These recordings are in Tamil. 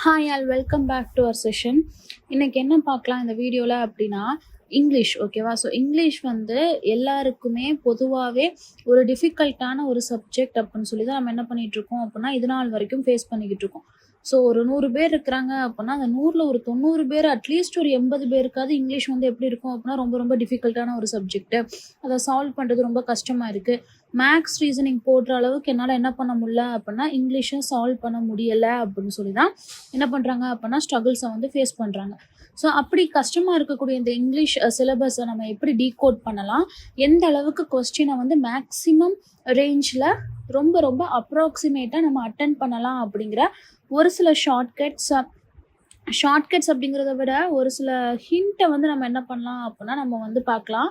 Hi all welcome back to our session. இன்னைக்கு என்ன பார்க்கலாம் இந்த வீடியோவில் அப்படின்னா இங்கிலீஷ். ஓகேவா? ஸோ இங்கிலீஷ் வந்து எல்லாருக்குமே பொதுவாகவே ஒரு டிஃபிகல்ட்டான ஒரு சப்ஜெக்ட் அப்படின்னு சொல்லி தான் நம்ம என்ன பண்ணிட்டு இருக்கோம் அப்படின்னா இது நாள் வரைக்கும் ஃபேஸ் பண்ணிக்கிட்டு இருக்கோம். ஸோ ஒரு 100 பேர் இருக்கிறாங்க அப்படின்னா அந்த 100ல் ஒரு 90 பேர் அட்லீஸ்ட் ஒரு 80 பேருக்காவது இங்கிலீஷ் வந்து எப்படி இருக்கும் அப்படின்னா ரொம்ப ரொம்ப டிஃபிகல்ட்டான ஒரு சப்ஜெக்ட்டு. அதை சால்வ் பண்ணுறது ரொம்ப கஷ்டமாக இருக்குது. மேக்ஸ் ரீசனிங் போடுற அளவுக்கு என்னால் என்ன பண்ண முடியல அப்படின்னா இங்கிலீஷை சால்வ் பண்ண முடியலை அப்படின்னு சொல்லி தான் என்ன பண்ணுறாங்க அப்படின்னா ஸ்ட்ரகிள்ஸை வந்து ஃபேஸ் பண்ணுறாங்க. ஸோ அப்படி கஷ்டமாக இருக்கக்கூடிய இந்த இங்கிலீஷ் சிலபஸை நம்ம எப்படி டீகோட் பண்ணலாம், எந்த அளவுக்கு கொஸ்டினை வந்து மேக்ஸிமம் ரேஞ்சில் ரொம்ப ரொம்ப அப்ராக்சிமேட்டாக நம்ம அட்டென்ட் பண்ணலாம் அப்படிங்கிற ஒரு சில ஷார்ட்கட்ஸ் அப்படிங்கிறத விட ஒரு சில ஹிண்ட்டை வந்து நம்ம என்ன பண்ணலாம் அப்படின்னா நம்ம வந்து பார்க்கலாம்.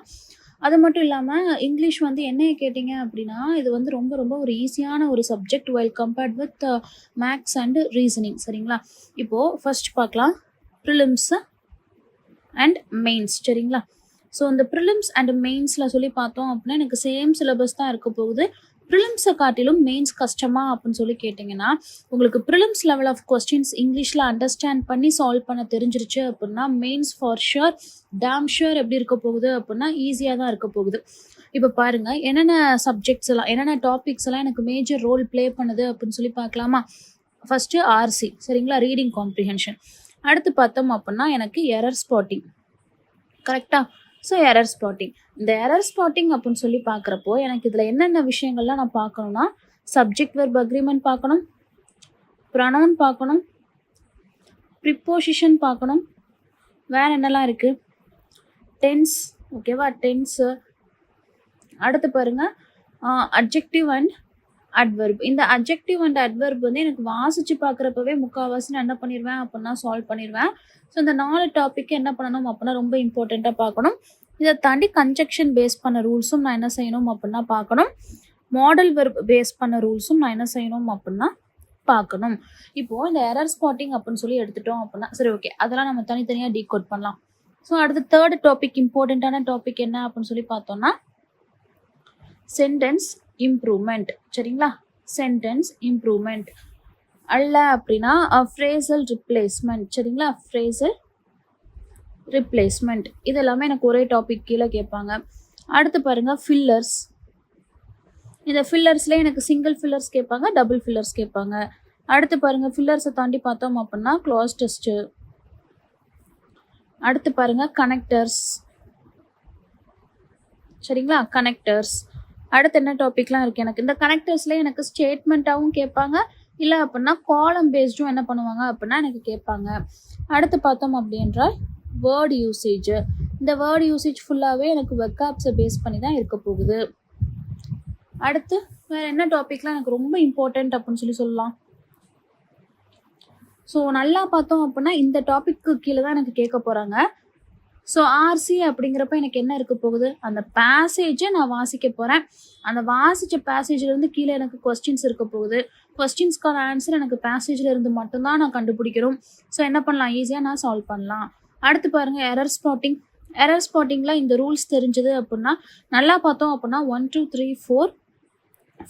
அது மட்டும் இல்லாமல் இங்கிலீஷ் வந்து என்னைய கேட்டிங்க அப்படின்னா இது வந்து ரொம்ப ரொம்ப ஒரு ஈஸியான ஒரு subject while compared with maths and reasoning. சரிங்களா? இப்போது ஃபர்ஸ்ட் பார்க்கலாம் ப்ரிலிம்ஸ் அண்ட் மெயின்ஸ். சரிங்களா? ஸோ இந்த ப்ரிலிம்ஸ் அண்ட் மெயின்ஸில் சொல்லி பார்த்தோம் அப்படின்னா எனக்கு சேம் சிலபஸ் தான் இருக்க போகுது. ப்ரிலிம்ஸை காட்டிலும் மெயின்ஸ் கஷ்டமா அப்படின்னு சொல்லி கேட்டிங்கன்னா உங்களுக்கு ப்ரிலிம்ஸ் லெவல் ஆஃப் கொஸ்டின்ஸ் இங்கிலீஷில் அண்டர்ஸ்டாண்ட் பண்ணி சால்வ் பண்ண தெரிஞ்சிருச்சு அப்படின்னா mains for sure dam sure எப்படி இருக்க போகுது அப்படின்னா ஈஸியாக தான் இருக்க போகுது. இப்போ பாருங்கள் என்னென்ன சப்ஜெக்ட்ஸ் எல்லாம் என்னென்ன டாபிக்ஸ் எல்லாம் எனக்கு மேஜர் ரோல் ப்ளே பண்ணுது அப்படின்னு சொல்லி பார்க்கலாமா? First RC. சரிங்களா? Reading comprehension. அடுத்து பார்த்தோம் அப்படின்னா எனக்கு எரர் ஸ்பாட்டிங். கரெக்டாக? So error spotting. இந்த எரர் ஸ்பாட்டிங் அப்படின்னு சொல்லி பார்க்குறப்போ எனக்கு இதில் என்னென்ன விஷயங்கள்லாம் நான் பார்க்கணுன்னா சப்ஜெக்ட் வெர்ப் அக்ரிமெண்ட் பார்க்கணும், ப்ரொனவுன் பார்க்கணும், ப்ரிப்போசிஷன் பார்க்கணும், வேறு என்னெல்லாம் இருக்குது, டென்ஸ். ஓகேவா? டென்ஸு. அடுத்து பாருங்கள் அட்ஜெக்டிவ் அண்ட் அட்வர்ப். இந்த அட்ஜெக்டிவ் அண்ட் அட்வர்ப் வந்து எனக்கு வாசித்து பார்க்குறப்பவே முக்கால்வாசி நான் என்ன பண்ணிடுவேன் அப்படின்னா சால்வ் பண்ணிடுவேன். ஸோ இந்த 4 டாப்பிக்கு என்ன பண்ணணும் அப்படின்னா ரொம்ப இம்பார்ட்டண்ட்டாக பார்க்கணும். இதை தாண்டி கன்ஜெக்ஷன் பேஸ் பண்ண ரூல்ஸும் நான் என்ன செய்யணும் அப்படின்னா பார்க்கணும். மாடல் வெர்ப் பேஸ் பண்ண ரூல்ஸும் நான் என்ன செய்யணும் அப்படின்னா பார்க்கணும். இப்போது இந்த எரர் ஸ்பாட்டிங் அப்படின்னு சொல்லி எடுத்துட்டோம் அப்படின்னா சரி ஓகே அதெல்லாம் நம்ம தனித்தனியாக டீகோட் பண்ணலாம். ஸோ அடுத்து தேர்ட் டாபிக் இம்பார்ட்டண்ட்டான டாபிக் என்ன அப்படின்னு சொல்லி பார்த்தோம்னா சென்டென்ஸ் இம்ப்ரூவ்மெண்ட். சரிங்களா? சென்டென்ஸ் இம்ப்ரூவ்மெண்ட் அல்ல அப்படின்னா ஃப்ரேசல் ரிப்ளேஸ்மெண்ட். சரிங்களா? ஃப்ரேசல் ரிப்ளேஸ்மெண்ட் இது எல்லாமே எனக்கு ஒரே டாபிக் கீழே கேட்பாங்க. அடுத்து பாருங்கள் ஃபில்லர்ஸ். இந்த ஃபில்லர்ஸ்லேயே எனக்கு சிங்கிள் ஃபில்லர்ஸ் கேட்பாங்க, டபுள் ஃபில்லர்ஸ் கேட்பாங்க. அடுத்து பாருங்கள் ஃபில்லர்ஸை தாண்டி பார்த்தோம் அப்படின்னா க்ளாஸ் டெஸ்ட்டு. அடுத்து பாருங்கள் கனெக்டர்ஸ். சரிங்களா? கனெக்டர்ஸ். அடுத்து என்ன டாபிக்லாம் இருக்குது எனக்கு இந்த கனெக்டர்ஸ்லேயே எனக்கு ஸ்டேட்மெண்ட்டாகவும் கேட்பாங்க, இல்லை அப்படின்னா காலம் பேஸ்டும் என்ன பண்ணுவாங்க அப்படின்னா எனக்கு கேட்பாங்க. அடுத்து பார்த்தோம் அப்படின்றால் வேர்ட் யூசேஜ். இந்த வேர்ட் யூசேஜ் ஃபுல்லாகவே எனக்கு வெக்காப்ஸை பேஸ் பண்ணி தான் இருக்க போகுது. அடுத்து வேறு என்ன டாபிக்லாம் எனக்கு ரொம்ப இம்பார்ட்டண்ட் அப்படின்னு சொல்லலாம். ஸோ நல்லா பார்த்தோம் அப்படின்னா இந்த டாபிக்கு கீழே தான் எனக்கு கேட்க போகிறாங்க. ஸோ ஆர்சி அப்படிங்கிறப்ப எனக்கு என்ன இருக்க போகுது, அந்த பேசேஜை நான் வாசிக்க போகிறேன். அந்த வாசித்த பேசேஜ்லேருந்து கீழே எனக்கு கொஸ்டின்ஸ் இருக்க போகுது. கொஸ்டின்ஸ்க்கான ஆன்சர் எனக்கு பேசேஜில் இருந்து மட்டும்தான் நான் கண்டுபிடிக்கிறோம். ஸோ என்ன பண்ணலாம், ஈஸியாக நான் சால்வ் பண்ணலாம். அடுத்து பாருங்கள் எரர் ஸ்பாட்டிங். எரர் ஸ்பாட்டிங்கில் இந்த ரூல்ஸ் தெரிஞ்சது அப்படின்னா நல்லா பார்த்தோம் அப்படின்னா 1 2 3 4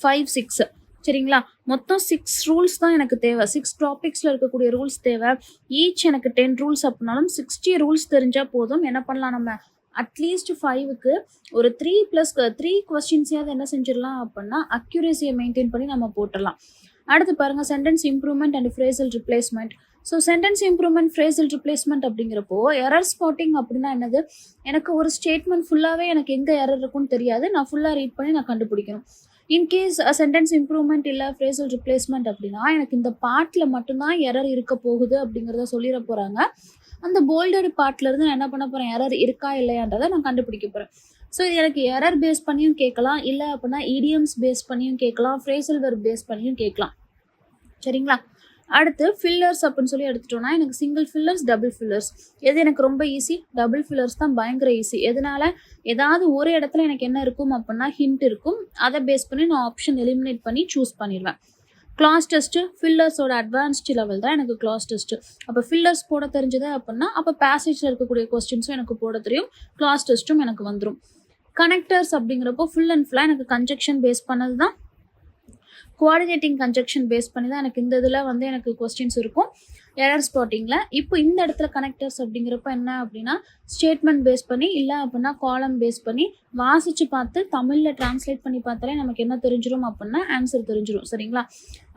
5 6. சரிங்களா? மொத்தம் 6 ரூல்ஸ் தான் எனக்கு தேவை. 6 டாபிக்ஸில் இருக்கக்கூடிய ரூல்ஸ் தேவை. ஈச் எனக்கு 10 ரூல்ஸ் அப்படின்னாலும் 60 ரூல்ஸ் தெரிஞ்சால் போதும். என்ன பண்ணலாம், நம்ம அட்லீஸ்ட் 5க்கு ஒரு 3+3 கொஸ்டின்ஸையாவது என்ன செஞ்சிடலாம் அப்படின்னா அக்யூரேசியை மெயின்டைன் பண்ணி நம்ம போட்டுடலாம். அடுத்து பாருங்கள் sentence improvement and phrasal replacement. So sentence improvement phrasal replacement அப்படிங்கிறப்போ எரர் ஸ்பாட்டிங் அப்படின்னா என்னது, எனக்கு ஒரு ஸ்டேட்மெண்ட் ஃபுல்லாகவே எனக்கு எங்கே எரர் இருக்குன்னு தெரியாது, நான் ஃபுல்லாக ரீட் பண்ணி நான் கண்டுபிடிக்கணும். இன்கேஸ் சென்டென்ஸ் இம்ப்ரூவ்மெண்ட் இல்லை ஃப்ரேசல் ரிப்ளேஸ்மெண்ட் அப்படின்னா எனக்கு இந்த பார்ட்டில் மட்டும்தான் எரர் இருக்க போகுது அப்படிங்கிறத சொல்லிட போகிறாங்க. அந்த போல்டட் பார்ட்லேருந்து நான் என்ன பண்ண போகிறேன், எரர் இருக்கா இல்லையான்றதை நான் கண்டுபிடிக்க போகிறேன். ஸோ எனக்கு எரர் பேஸ் பண்ணியும் கேட்கலாம், இல்லை அப்படின்னா இடியம்ஸ் பேஸ் பண்ணியும் கேட்கலாம், ஃப்ரேசல் வெர்ப் பேஸ் பண்ணியும் கேட்கலாம். சரிங்களா? அடுத்து ஃபில்லர்ஸ் அப்படின்னு சொல்லி எடுத்துட்டோம்னா எனக்கு சிங்கிள் ஃபில்லர்ஸ், டபுள் ஃபில்லர்ஸ். எது எனக்கு ரொம்ப ஈஸி, டபுள் ஃபில்லர்ஸ் தான் பயங்கர ஈஸி. எதனால, ஏதாவது ஒரு இடத்துல எனக்கு என்ன இருக்கும் அப்படின்னா ஹிண்ட் இருக்கும், அதை பேஸ் பண்ணி நான் ஆப்ஷன் எலிமினேட் பண்ணி சூஸ் பண்ணிடுவேன். கிளாஸ் டெஸ்ட்டு ஃபில்லர்ஸோட அட்வான்ஸ்டு லெவல் தான் எனக்கு கிளாஸ் டெஸ்ட்டு. அப்போ ஃபில்லர்ஸ் போட தெரிஞ்சது அப்படின்னா அப்போ பேசேஜில் இருக்கக்கூடிய கொஸ்டின்ஸும் எனக்கு போட தெரியும், கிளாஸ் டெஸ்ட்டும் எனக்கு வந்துடும். கனெக்டர்ஸ் அப்படிங்கிறப்போ ஃபுல் அண்ட் ஃபுல்லாக எனக்கு கன்ஜெக்ஷன் பேஸ் பண்ணது தான், கோஆர்டினேட்டிங் கன்ஜெக்ஷன் பேஸ் பண்ணி தான் எனக்கு இந்த இதில் வந்து எனக்கு கொஸ்டின்ஸ் இருக்கும். எரர் ஸ்பாட்டிங்கில். இப்போ இந்த இடத்துல கனெக்டர்ஸ் அப்படிங்கிறப்ப என்ன அப்படின்னா ஸ்டேட்மெண்ட் பேஸ் பண்ணி இல்லை அப்படின்னா காலம் பேஸ் பண்ணி வாசித்து பார்த்து தமிழில் டிரான்ஸ்லேட் பண்ணி பார்த்தாலே நமக்கு என்ன தெரிஞ்சிடும் அப்படின்னா ஆன்சர் தெரிஞ்சிடும். சரிங்களா?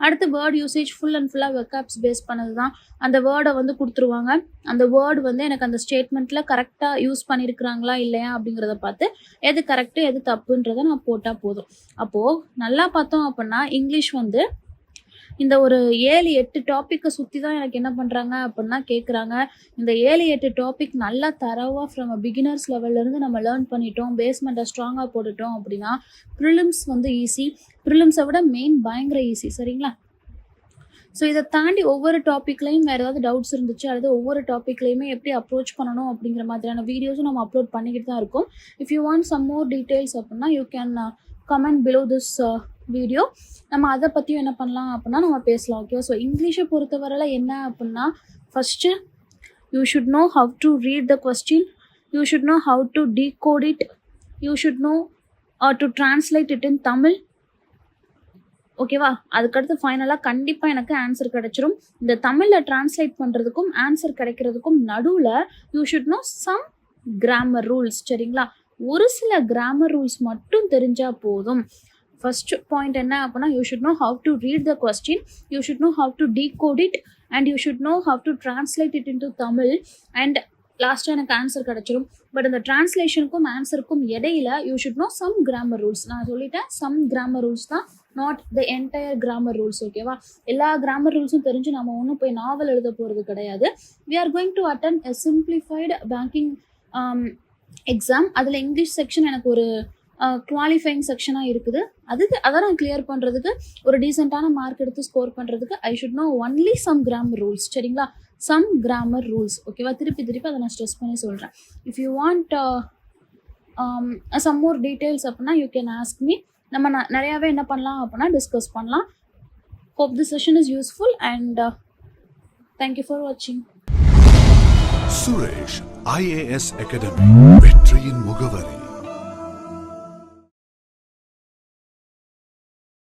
அடுத்து வேர்ட் யூசேஜ் ஃபுல் அண்ட் ஃபுல்லாக வெக்காப்ஸ் பேஸ் பண்ணது தான். அந்த வேர்டை வந்து கொடுத்துருவாங்க. அந்த வேர்டு வந்து எனக்கு அந்த ஸ்டேட்மெண்ட்டில் கரெக்டாக யூஸ் பண்ணியிருக்கிறாங்களா இல்லையா அப்படிங்கிறத பார்த்து எது கரெக்டு எது தப்புன்றதை நான் போட்டால் போதும். அப்போது நல்லா பார்த்தோம் அப்படின்னா இங்கிலீஷ் வந்து இந்த ஒரு 7-8 டாப்பிக்கை சுற்றி தான் எனக்கு என்ன பண்ணுறாங்க அப்படின்னா கேட்குறாங்க. இந்த 7-8 டாபிக் நல்லா தரவாக ஃப்ரம் பிகினர்ஸ் லெவல்லேருந்து நம்ம லேர்ன் பண்ணிட்டோம், பேஸ்மெண்ட்டை ஸ்ட்ராங்காக போட்டுட்டோம் அப்படின்னா ப்ரிலிம்ஸ் வந்து ஈஸி. ப்ரிலிம்ஸை விட மெயின் பயங்கர ஈஸி. சரிங்களா? ஸோ இதை தாண்டி ஒவ்வொரு டாப்பிக்லையும் வேறு ஏதாவது டவுட்ஸ் இருந்துச்சு அல்லது ஒவ்வொரு டாப்பிக்லையுமே எப்படி அப்ரோச் பண்ணணும் அப்படிங்கிற மாதிரியான வீடியோஸும் நம்ம அப்லோட் பண்ணிக்கிட்டு தான் இருக்கோம். If you want some more details அப்படின்னா you can comment below this video. நம்ம அதை பற்றியும் என்ன பண்ணலாம் அப்படின்னா நம்ம பேசலாம். ஓகே? ஸோ இங்கிலீஷை பொறுத்தவரையில் என்ன அப்படின்னா first you should know how to read the question, you should know how to decode it, you should no to translate it இன் தமிழ். ஓகேவா? அதுக்கடுத்து ஃபைனலாக கண்டிப்பாக எனக்கு ஆன்சர் கிடச்சிரும். இந்த தமிழில் டிரான்ஸ்லேட் பண்ணுறதுக்கும் ஆன்சர் கிடைக்கிறதுக்கும் நடுவில் you should know some grammar rules. சரிங்களா? ஒரு சில கிராமர் ரூல்ஸ் மட்டும் தெரிஞ்சால் போதும். ஃபர்ஸ்ட் பாயிண்ட் என்ன அப்படின்னா you should know how to read the question, you should know how to decode it and you should know how to translate it into Tamil. And லாஸ்ட்டாக எனக்கு ஆன்சர் கிடச்சிரும். பட் அந்த டிரான்ஸ்லேஷனுக்கும் ஆன்சருக்கும் இடையில you should know some grammar rules. நான் சொல்லிட்டேன் சம் கிராமர் ரூல்ஸ் தான், not the entire grammar rules. ஓகேவா? எல்லா கிராமர் ரூல்ஸும் தெரிஞ்சு நம்ம ஒன்றும் போய் நாவல் எழுத போகிறது கிடையாது. We are going to attend a simplified banking exam. அதில் இங்கிலீஷ் செக்ஷன் எனக்கு ஒரு குவாலிஃபைங் செக்ஷனாக இருக்குது. அதை நான் கிளியர் பண்ணுறதுக்கு ஒரு டீசெண்டான மார்க் எடுத்து ஸ்கோர் பண்ணுறதுக்கு I should know only some grammar rules. சரிங்களா? Some grammar rules. ஓகேவா? திருப்பி அதை நான் ஸ்ட்ரெஸ் பண்ணி சொல்கிறேன். If you want some more details அப்படின்னா யூ கேன் ஆஸ்க் மீ. நம்ம நிறையாவே என்ன பண்ணலாம் அப்படின்னா டிஸ்கஸ் பண்ணலாம். Hope the session is useful and thank you for வாட்சிங். சுரேஷ் IAS அகாடமி, வெற்றியின் முகவரி.